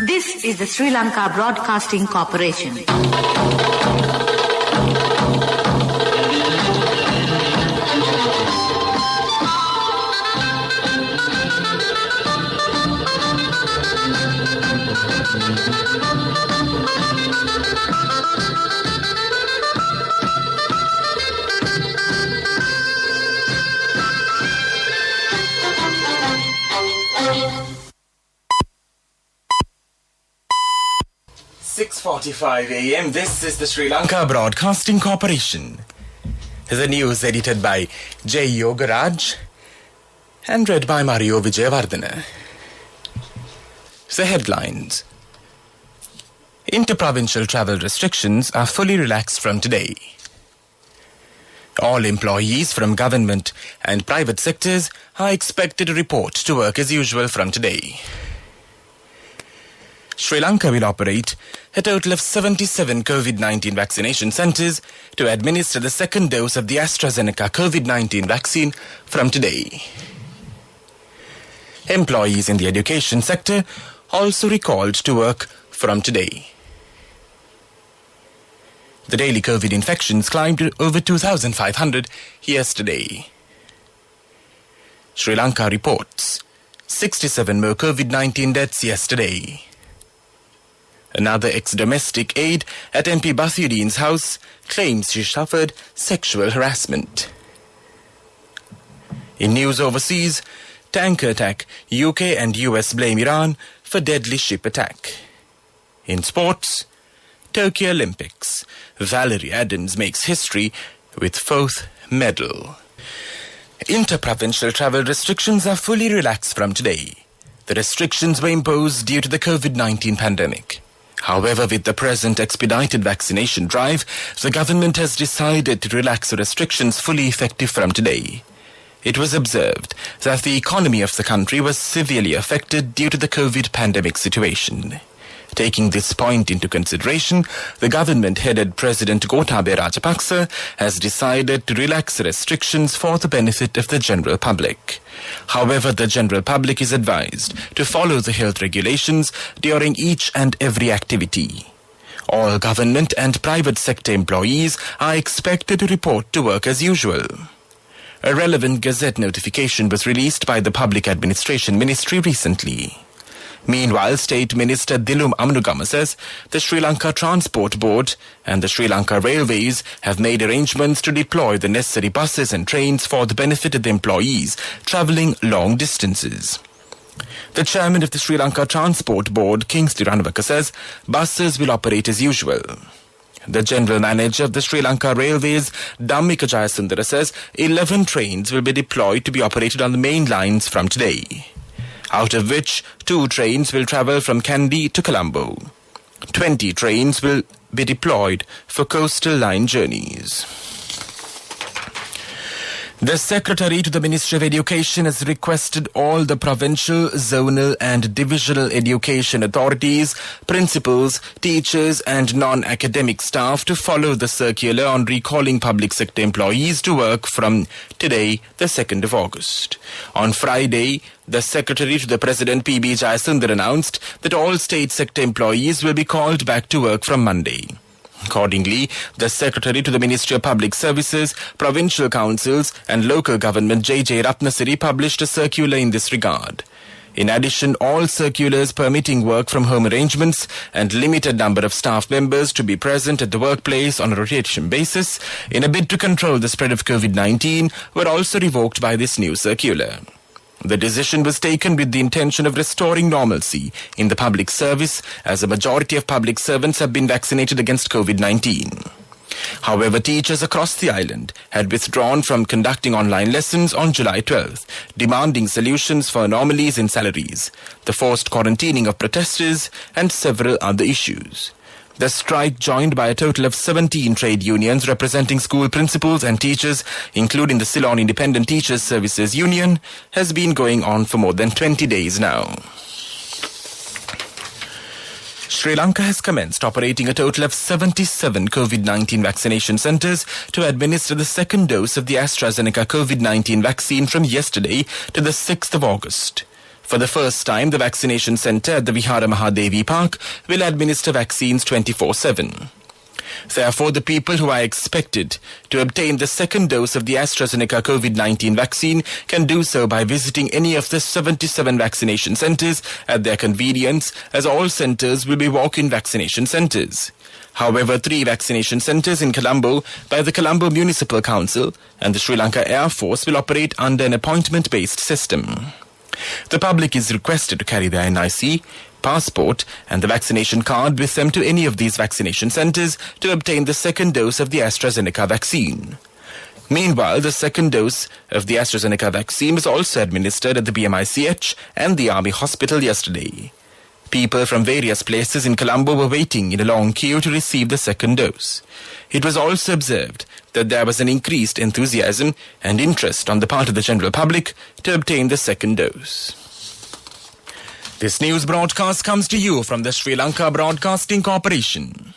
This is the Sri Lanka Broadcasting Corporation. .45 a.m. This is the Sri Lanka Broadcasting Corporation. The news edited by J. Yogaraj and read by Mario Vijayavardhana. The headlines. Interprovincial travel restrictions are fully relaxed from today. All employees from government and private sectors are expected to report to work as usual from today. Sri Lanka will operate a total of 77 COVID-19 vaccination centres to administer the second dose of the AstraZeneca COVID-19 vaccine from today. Employees in the education sector also recalled to work from today. The daily COVID infections climbed to over 2,500 yesterday. Sri Lanka reports 67 more COVID-19 deaths yesterday. Another ex-domestic aide at MP Bathiuddin's house claims she suffered sexual harassment. In news overseas, tanker attack, UK and US blame Iran for deadly ship attack. In sports, Tokyo Olympics, Valerie Adams makes history with 4th medal. Interprovincial travel restrictions are fully relaxed from today. The restrictions were imposed due to the COVID-19 pandemic. However, with the present expedited vaccination drive, the government has decided to relax the restrictions fully effective from today. It was observed that the economy of the country was severely affected due to the COVID pandemic situation. Taking this point into consideration, the government-headed President Gotabaya Rajapaksa has decided to relax the restrictions for the benefit of the general public. However, the general public is advised to follow the health regulations during each and every activity. All government and private sector employees are expected to report to work as usual. A relevant Gazette notification was released by the Public Administration Ministry recently. Meanwhile, State Minister Dilum Amnugama says the Sri Lanka Transport Board and the Sri Lanka Railways have made arrangements to deploy the necessary buses and trains for the benefit of the employees travelling long distances. The chairman of the Sri Lanka Transport Board, Kingsley Ranawaka, says buses will operate as usual. The general manager of the Sri Lanka Railways, Dhammika Jayasundara, says 11 trains will be deployed to be operated on the main lines from today, out of which 2 trains will travel from Kandy to Colombo. 20 trains will be deployed for coastal line journeys. The Secretary to the Ministry of Education has requested all the provincial, zonal and divisional education authorities, principals, teachers and non-academic staff to follow the circular on recalling public sector employees to work from today, the 2nd of August. On Friday, the Secretary to the President P.B. Jayasundar announced that all state sector employees will be called back to work from Monday. Accordingly, the Secretary to the Ministry of Public Services, Provincial Councils and Local Government J.J. Ratnasiri published a circular in this regard. In addition, all circulars permitting work from home arrangements and limited number of staff members to be present at the workplace on a rotation basis in a bid to control the spread of COVID-19 were also revoked by this new circular. The decision was taken with the intention of restoring normalcy in the public service, as a majority of public servants have been vaccinated against COVID-19. However, teachers across the island had withdrawn from conducting online lessons on July 12th, demanding solutions for anomalies in salaries, the forced quarantining of protesters, and several other issues. The strike, joined by a total of 17 trade unions representing school principals and teachers, including the Ceylon Independent Teachers Services Union, has been going on for more than 20 days now. Sri Lanka has commenced operating a total of 77 COVID-19 vaccination centres to administer the second dose of the AstraZeneca COVID-19 vaccine from yesterday to the 6th of August. For the first time, the vaccination centre at the Vihara Mahadevi Park will administer vaccines 24/7. Therefore, the people who are expected to obtain the second dose of the AstraZeneca COVID-19 vaccine can do so by visiting any of the 77 vaccination centres at their convenience, as all centres will be walk-in vaccination centres. However, 3 vaccination centres in Colombo by the Colombo Municipal Council and the Sri Lanka Air Force will operate under an appointment-based system. The public is requested to carry their NIC, passport and the vaccination card with them to any of these vaccination centres to obtain the second dose of the AstraZeneca vaccine. Meanwhile, the second dose of the AstraZeneca vaccine was also administered at the BMICH and the Army Hospital yesterday. People from various places in Colombo were waiting in a long queue to receive the second dose. It was also observed that there was an increased enthusiasm and interest on the part of the general public to obtain the second dose. This news broadcast comes to you from the Sri Lanka Broadcasting Corporation.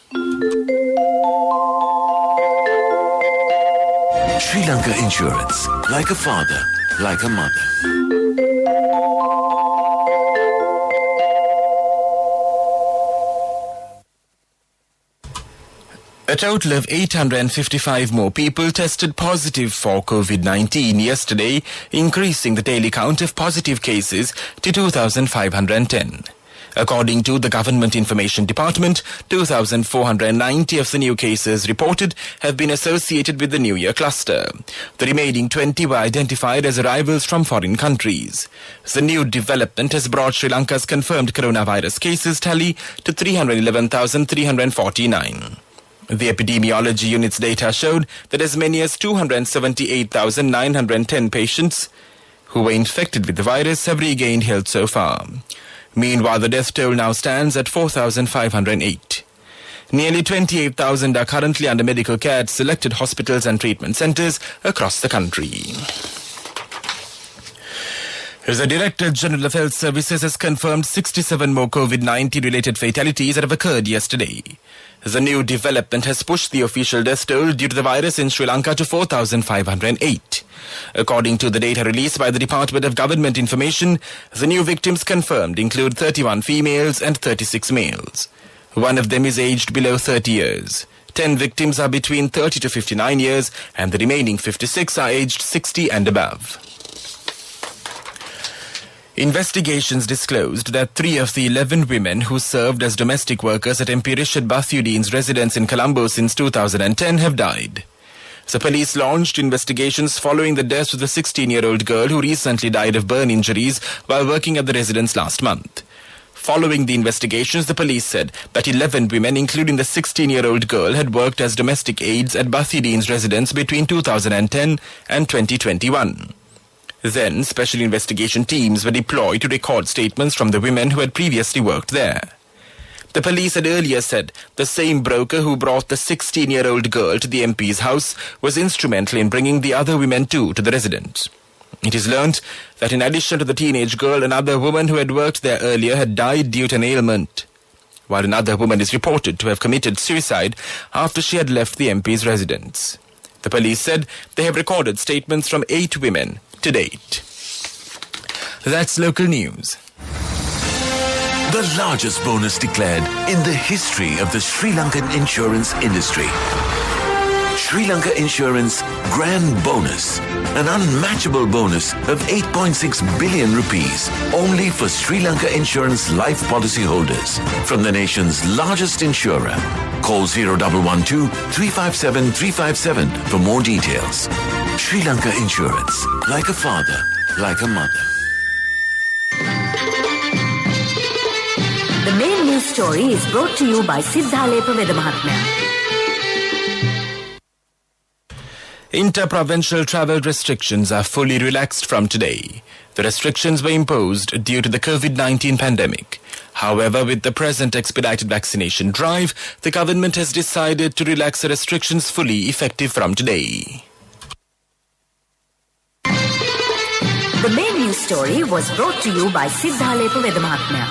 Sri Lanka Insurance, like a father, like a mother. A total of 855 more people tested positive for COVID-19 yesterday, increasing the daily count of positive cases to 2,510. According to the Government Information Department, 2,490 of the new cases reported have been associated with the New Year cluster. The remaining 20 were identified as arrivals from foreign countries. The new development has brought Sri Lanka's confirmed coronavirus cases tally to 311,349. The epidemiology unit's data showed that as many as 278,910 patients who were infected with the virus have regained health so far. Meanwhile, the death toll now stands at 4,508. Nearly 28,000 are currently under medical care at selected hospitals and treatment centres across the country. The Director General of Health Services has confirmed 67 more COVID-19 related fatalities that have occurred yesterday. The new development has pushed the official death toll due to the virus in Sri Lanka to 4,508. According to the data released by the Department of Government Information, the new victims confirmed include 31 females and 36 males. One of them is aged below 30 years. 10 victims are between 30 to 59 years and the remaining 56 are aged 60 and above. Investigations disclosed that 3 of the 11 women who served as domestic workers at MP Rishad Bathiuddin's residence in Colombo since 2010 have died. The police launched investigations following the death of the 16-year-old girl who recently died of burn injuries while working at the residence last month. Following the investigations, the police said that 11 women, including the 16-year-old girl, had worked as domestic aides at Bathiuddin's residence between 2010 and 2021. Then, special investigation teams were deployed to record statements from the women who had previously worked there. The police had earlier said the same broker who brought the 16-year-old girl to the MP's house was instrumental in bringing the other women too to the residence. It is learnt that in addition to the teenage girl, another woman who had worked there earlier had died due to an ailment, while another woman is reported to have committed suicide after she had left the MP's residence. The police said they have recorded statements from 8 women to date. That's local news. The largest bonus declared in the history of the Sri Lankan insurance industry. Sri Lanka Insurance Grand Bonus, an unmatchable bonus of 8.6 billion rupees only for Sri Lanka Insurance life policy holders from the nation's largest insurer. Call 0112-357-357 for more details. Sri Lanka Insurance, like a father, like a mother. The main news story is brought to you by Siddhalepa Vedamahatmya. Inter-provincial travel restrictions are fully relaxed from today. The restrictions were imposed due to the COVID-19 pandemic. However, with the present expedited vaccination drive, the government has decided to relax the restrictions fully effective from today. The main news story was brought to you by Siddhalepa Vedamahatmya.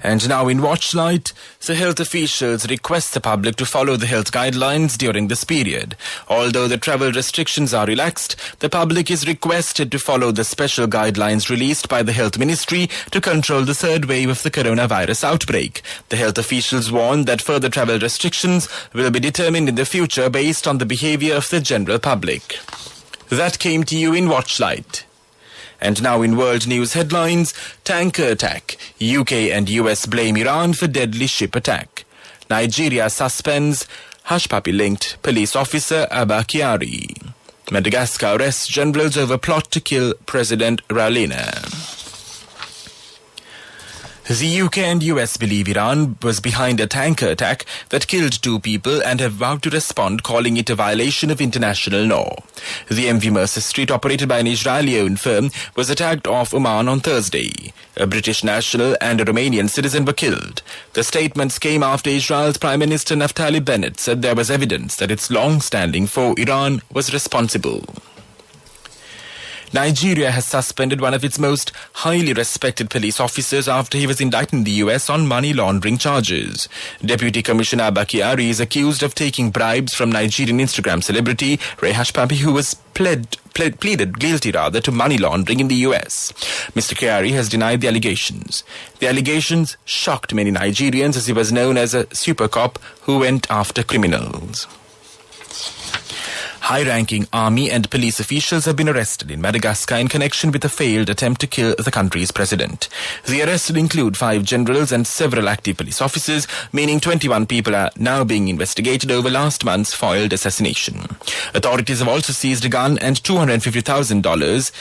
And now in Watchlight, the health officials request the public to follow the health guidelines during this period. Although the travel restrictions are relaxed, the public is requested to follow the special guidelines released by the Health Ministry to control the third wave of the coronavirus outbreak. The health officials warn that further travel restrictions will be determined in the future based on the behavior of the general public. That came to you in Watchlight. And now in world news headlines, tanker attack. UK and US blame Iran for deadly ship attack. Nigeria suspends hush-puppy-linked police officer Abba Kyari. Madagascar arrests generals over plot to kill President Rajoelina. The UK and US believe Iran was behind a tanker attack that killed 2 people and have vowed to respond, calling it a violation of international law. The MV Mercer Street, operated by an Israeli-owned firm, was attacked off Oman on Thursday. A British national and a Romanian citizen were killed. The statements came after Israel's Prime Minister Naftali Bennett said there was evidence that its long-standing foe Iran was responsible. Nigeria has suspended one of its most highly respected police officers after he was indicted in the US on money laundering charges. Deputy Commissioner Abba Kyari is accused of taking bribes from Nigerian Instagram celebrity Ray Hushpuppi, who was pleaded guilty to money laundering in the US. Mr. Kyari has denied the allegations. The allegations shocked many Nigerians, as he was known as a super cop who went after criminals. High-ranking army and police officials have been arrested in Madagascar in connection with a failed attempt to kill the country's president. The arrested include 5 generals and several active police officers, meaning 21 people are now being investigated over last month's foiled assassination. Authorities have also seized a gun and $250,000,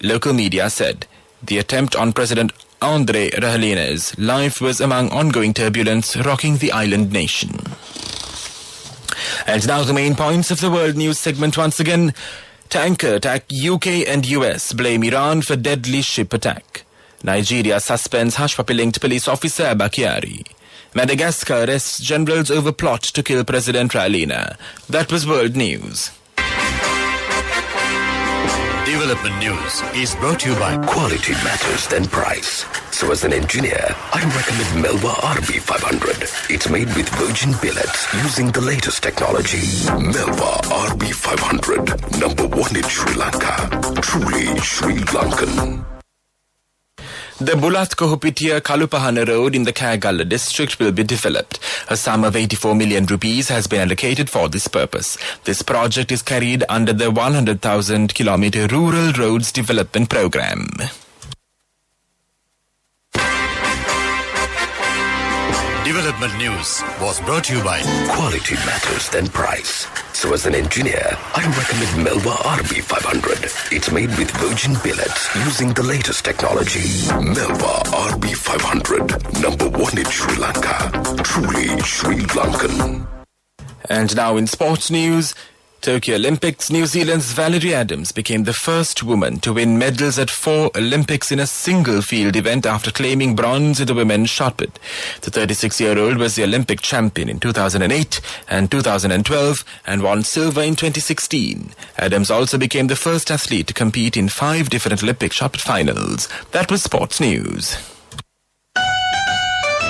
local media said. The attempt on President André Rajoelina's life was among ongoing turbulence rocking the island nation. And now the main points of the world news segment once again. Tanker attack. UK and US blame Iran for deadly ship attack. Nigeria suspends hush-puppy-linked police officer Abba Kyari. Madagascar arrests generals over plot to kill President Rajoelina. That was world news. Development News is brought to you by Quality matters than price. So as an engineer, I recommend Melba RB500. It's made with virgin billets using the latest technology. Melba RB500, number 1 in Sri Lanka. Truly Sri Lankan. The Bulat-Kohupitiya Kalupahana Road in the Kagala district will be developed. A sum of 84 million rupees has been allocated for this purpose. This project is carried under the 100,000 kilometer Rural Roads Development Program. Development News was brought to you by Quality matters than price. So as an engineer, I recommend Melba RB500. It's made with virgin billets using the latest technology. Melba RB500, number 1 in Sri Lanka. Truly Sri Lankan. And now in sports news, Tokyo Olympics, New Zealand's Valerie Adams became the first woman to win medals at 4 Olympics in a single field event after claiming bronze in the women's shot put. The 36-year-old was the Olympic champion in 2008 and 2012 and won silver in 2016. Adams also became the first athlete to compete in 5 different Olympic shot put finals. That was sports news.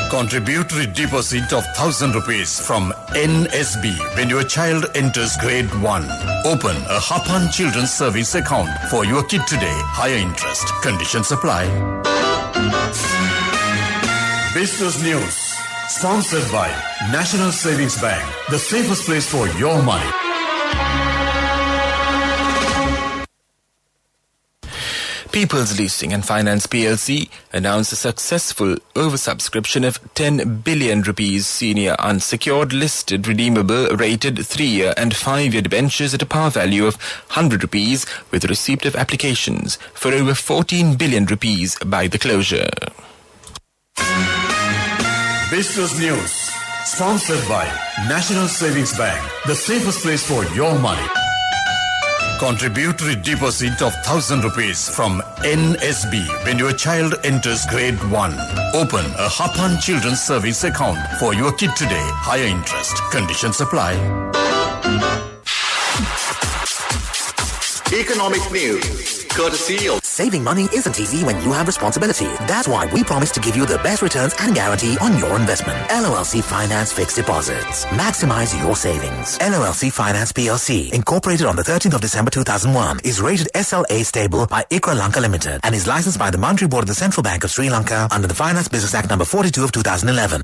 Contributory deposit of 1,000 rupees from NSB when your child enters grade 1. Open a Hapan Children's Savings account for your kid today. Higher interest. Conditions apply. Business News. Sponsored by National Savings Bank. The safest place for your money. People's Leasing and Finance PLC announced a successful oversubscription of 10 billion rupees senior unsecured listed redeemable rated 3-year and 5-year debentures at a par value of 100 rupees with receipt of applications for over 14 billion rupees by the closure. Business News. Sponsored by National Savings Bank. The safest place for your money. Contributory deposit of 1,000 rupees from NSB when your child enters grade 1. Open a Hapan Children's Savings account for your kid today. Higher interest. Conditions apply. Economic news. courtesy of... Saving money isn't easy when you have responsibility. That's why we promise to give you the best returns and guarantee on your investment. LOLC Finance Fixed Deposits. Maximize your savings. LOLC Finance PLC, incorporated on the 13th of December 2001, is rated SLA stable by Sri Lanka Limited and is licensed by the Monetary Board of the Central Bank of Sri Lanka under the Finance Business Act number 42 of 2011.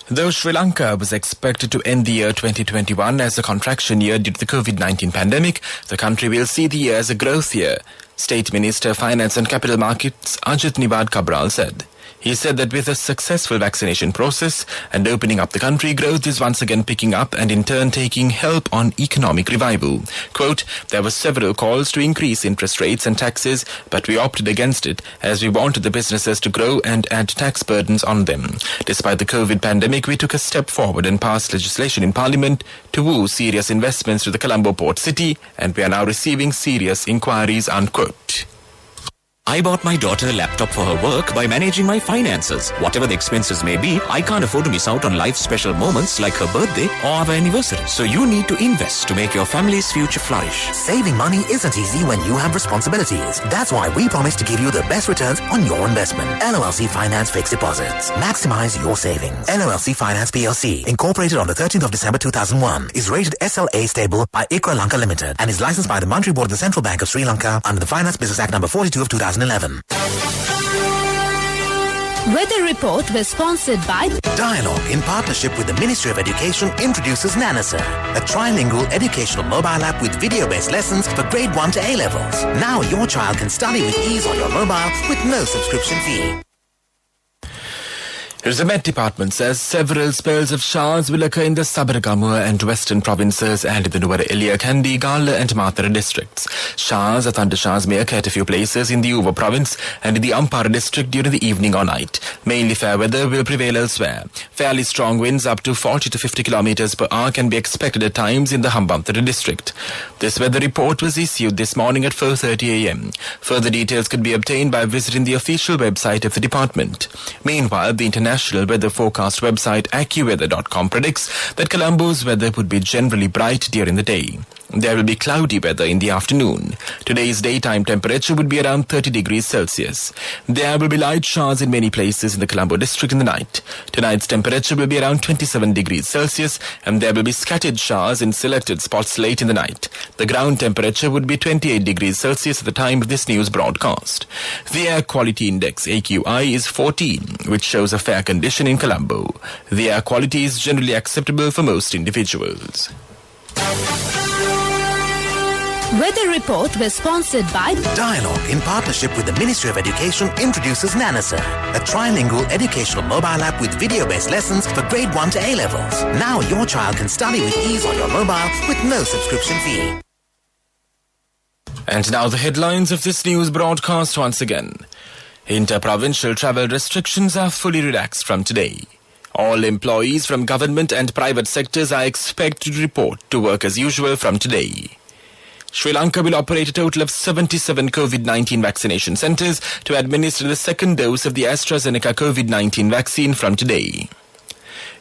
Though Sri Lanka was expected to end the year 2021 as a contraction year due to the COVID-19 pandemic, the country will see the year as a growth year, State Minister, Finance and Capital Markets Ajit Niwad Cabral said. He said that with a successful vaccination process and opening up the country, growth is once again picking up and in turn taking help on economic revival. Quote, there were several calls to increase interest rates and taxes, but we opted against it as we wanted the businesses to grow and add tax burdens on them. Despite the COVID pandemic, we took a step forward and passed legislation in Parliament to woo serious investments to the Colombo port city, and we are now receiving serious inquiries, unquote. I bought my daughter a laptop for her work by managing my finances. Whatever the expenses may be, I can't afford to miss out on life's special moments like her birthday or our anniversary. So you need to invest to make your family's future flourish. Saving money isn't easy when you have responsibilities. That's why we promise to give you the best returns on your investment. LOLC Finance Fixed Deposits. Maximize your savings. LOLC Finance PLC, incorporated on the 13th of December 2001, is rated SLA stable by Sri Lanka Limited and is licensed by the Monetary Board of the Central Bank of Sri Lanka under the Finance Business Act number 42 of 2011. Weather report was sponsored by Dialogue, in partnership with the Ministry of Education, introduces Nanasa, a trilingual educational mobile app with video-based lessons for grade 1 to A levels. Now your child can study with ease on your mobile with no subscription fee. The Met Department says several spells of showers will occur in the Sabaragamuwa and Western provinces and in the Nuwara Eliya, Kandy, Gala and Mathura districts. Showers or thunder showers may occur at a few places in the Uva province and in the Ampara district during the evening or night. Mainly fair weather will prevail elsewhere. Fairly strong winds up to 40 to 50 kilometers per hour can be expected at times in the Hambantota district. This weather report was issued this morning at 4:30 a.m. Further details could be obtained by visiting the official website of the department. Meanwhile, the International Weather Forecast website AccuWeather.com predicts that Colombo's weather would be generally bright during the day. There will be cloudy weather in the afternoon. Today's daytime temperature would be around 30 degrees Celsius. There will be light showers in many places in the Colombo district in the night. Tonight's temperature will be around 27 degrees Celsius and there will be scattered showers in selected spots late in the night. The ground temperature would be 28 degrees Celsius at the time of this news broadcast. The Air Quality Index AQI is 14, which shows a fair condition in Colombo. The air quality is generally acceptable for most individuals. Weather report was sponsored by Dialogue, in partnership with the Ministry of Education, introduces Nanasa, a trilingual educational mobile app with video-based lessons for grade 1 to A levels. Now your child can study with ease on your mobile with no subscription fee. And now the headlines of this news broadcast once again. Inter-provincial travel restrictions are fully relaxed from today. All employees from government and private sectors are expected to report to work as usual from today. Sri Lanka will operate a total of 77 COVID-19 vaccination centres to administer the second dose of the AstraZeneca COVID-19 vaccine from today.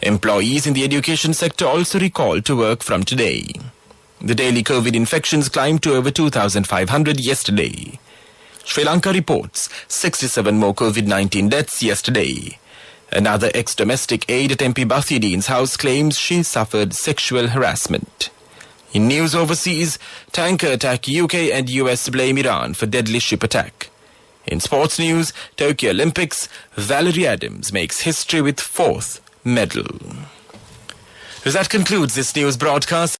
Employees in the education sector also recalled to work from today. The daily COVID infections climbed to over 2,500 yesterday. Sri Lanka reports 67 more COVID-19 deaths yesterday. Another ex-domestic aide at MP Bafideen's house claims she suffered sexual harassment. In news overseas, tanker attack, UK and US blame Iran for deadly ship attack. In sports news, Tokyo Olympics, Valerie Adams makes history with 4th medal. That concludes this news broadcast.